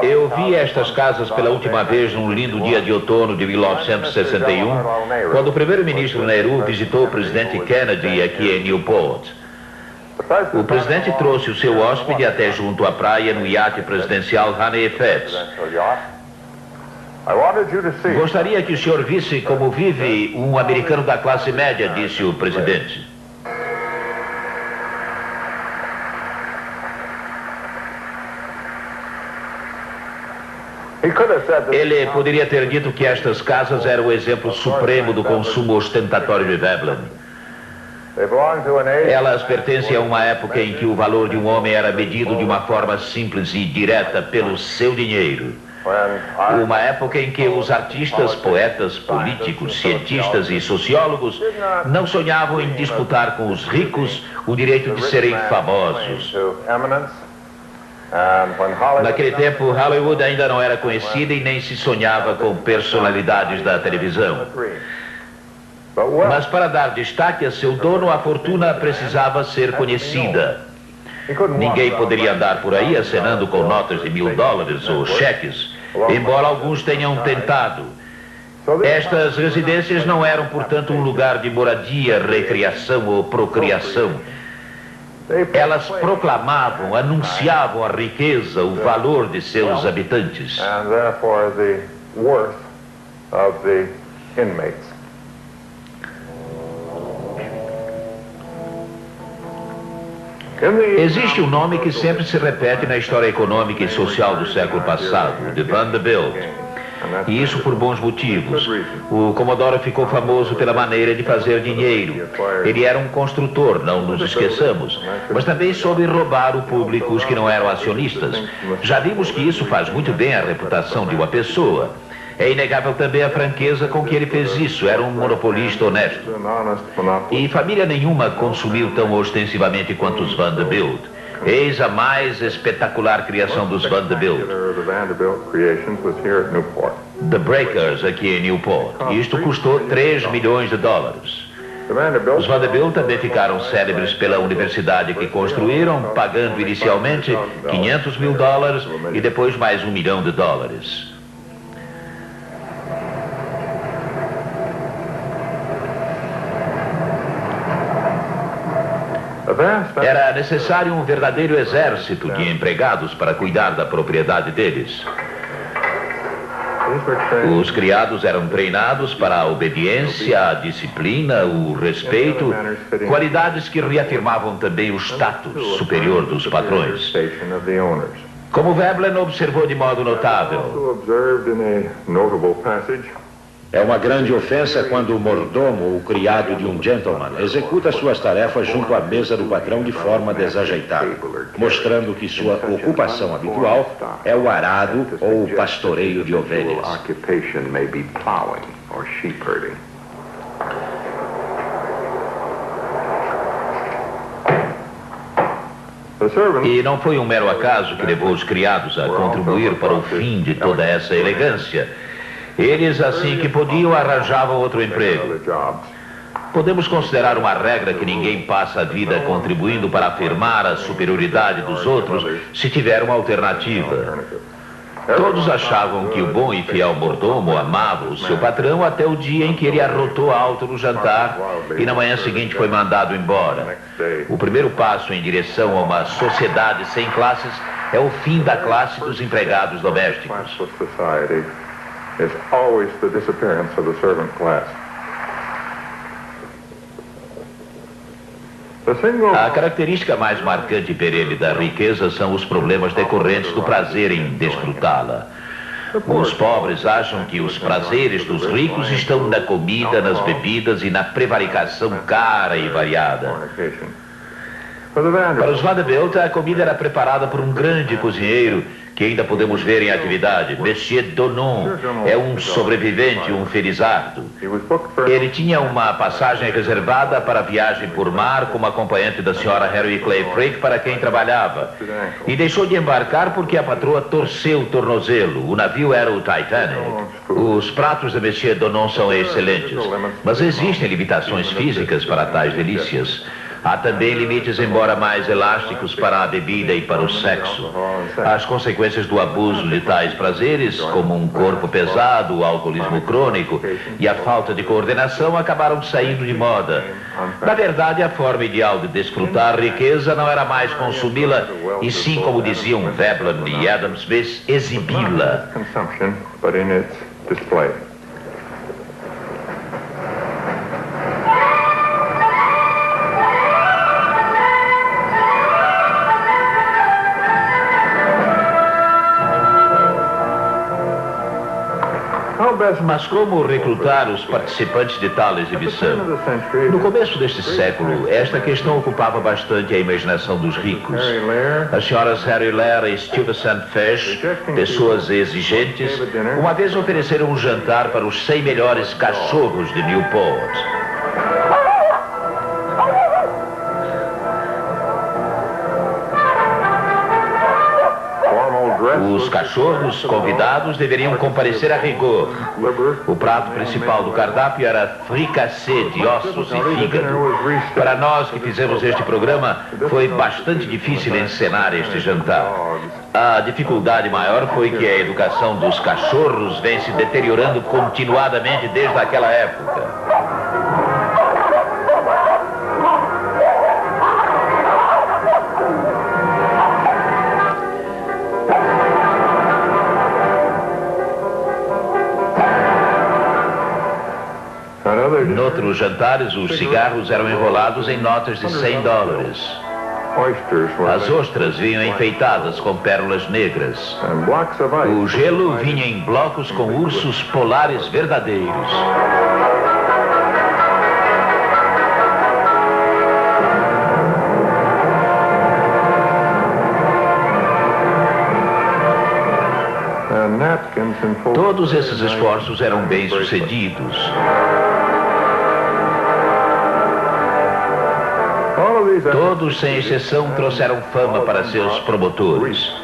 Eu vi estas casas pela última vez num lindo dia de outono de 1961, quando o primeiro-ministro Nehru visitou o presidente Kennedy aqui em Newport. O presidente trouxe o seu hóspede até junto à praia no iate presidencial Honey Fats. Gostaria que o senhor visse como vive um americano da classe média, disse o presidente. Ele poderia ter dito que estas casas eram o exemplo supremo do consumo ostentatório de Veblen. Elas pertencem a uma época em que o valor de um homem era medido de uma forma simples e direta pelo seu dinheiro. Uma época em que os artistas, poetas, políticos, cientistas e sociólogos não sonhavam em disputar com os ricos o direito de serem famosos. Naquele tempo, Hollywood ainda não era conhecida e nem se sonhava com personalidades da televisão. Mas para dar destaque a seu dono, a fortuna precisava ser conhecida. Ninguém poderia andar por aí acenando com notas de $1000 ou cheques, embora alguns tenham tentado. Estas residências não eram, portanto, um lugar de moradia, recreação ou procriação. Elas proclamavam, anunciavam a riqueza, o valor de seus habitantes. Existe um nome que sempre se repete na história econômica e social do século passado, de Vanderbilt. E isso por bons motivos. O Comodoro ficou famoso pela maneira de fazer dinheiro. Ele era um construtor, não nos esqueçamos, mas também soube roubar o público, os que não eram acionistas. Já vimos que isso faz muito bem à reputação de uma pessoa. É inegável também a franqueza com que ele fez isso. Era um monopolista honesto. E família nenhuma consumiu tão ostensivamente quanto os Vanderbilt. Eis a mais espetacular criação dos Vanderbilt. The Breakers, aqui em Newport. Isto custou $3 milhões. Os Vanderbilt também ficaram célebres pela universidade que construíram, pagando inicialmente $500 mil e depois mais $1 milhão. Era necessário um verdadeiro exército de empregados para cuidar da propriedade deles. Os criados eram treinados para a obediência, a disciplina, o respeito, qualidades que reafirmavam também o status superior dos patrões. Como Veblen observou de modo notável, é uma grande ofensa quando o mordomo ou criado de um gentleman executa suas tarefas junto à mesa do patrão de forma desajeitada, mostrando que sua ocupação habitual é o arado ou o pastoreio de ovelhas. E não foi um mero acaso que levou os criados a contribuir para o fim de toda essa elegância. Eles, assim que podiam, arranjavam outro emprego. Podemos considerar uma regra que ninguém passa a vida contribuindo para afirmar a superioridade dos outros se tiver uma alternativa. Todos achavam que o bom e fiel mordomo amava o seu patrão até o dia em que ele arrotou alto no jantar e na manhã seguinte foi mandado embora. O primeiro passo em direção a uma sociedade sem classes é o fim da classe dos empregados domésticos. Is always the disappearance of the servant class. A característica mais marcante e perene da riqueza são os problemas decorrentes do prazer em desfrutá-la. Os pobres acham que os prazeres dos ricos estão na comida, nas bebidas e na prevaricação cara e variada. Para os Vanderbilt, a comida era preparada por um grande cozinheiro que ainda podemos ver em atividade. Monsieur Donon é um sobrevivente, um felizardo. Ele tinha uma passagem reservada para a viagem por mar como acompanhante da senhora Harry Clay Frick, para quem trabalhava. E deixou de embarcar porque a patroa torceu o tornozelo. O navio era o Titanic. Os pratos de Monsieur Donon são excelentes, mas existem limitações físicas para tais delícias. Há também limites, embora mais elásticos, para a bebida e para o sexo. As consequências do abuso de tais prazeres, como um corpo pesado, o alcoolismo crônico e a falta de coordenação, acabaram saindo de moda. Na verdade, a forma ideal de desfrutar a riqueza não era mais consumi-la, e sim, como diziam Veblen e Adam Smith, exibi-la. Mas como recrutar os participantes de tal exibição? No começo deste século, esta questão ocupava bastante a imaginação dos ricos. As senhoras Harry Lair e Stuyvesant Fish, pessoas exigentes, uma vez ofereceram um jantar para os 100 melhores cachorros de Newport. Os cachorros convidados deveriam comparecer a rigor. O prato principal do cardápio era fricassê de ossos e fígado. Para nós que fizemos este programa, foi bastante difícil encenar este jantar. A dificuldade maior foi que a educação dos cachorros vem se deteriorando continuadamente desde aquela época. Noutros jantares, os cigarros eram enrolados em notas de $100. As ostras vinham enfeitadas com pérolas negras. O gelo vinha em blocos com ursos polares verdadeiros. Todos esses esforços eram bem-sucedidos. Todos, sem exceção, trouxeram fama para seus promotores.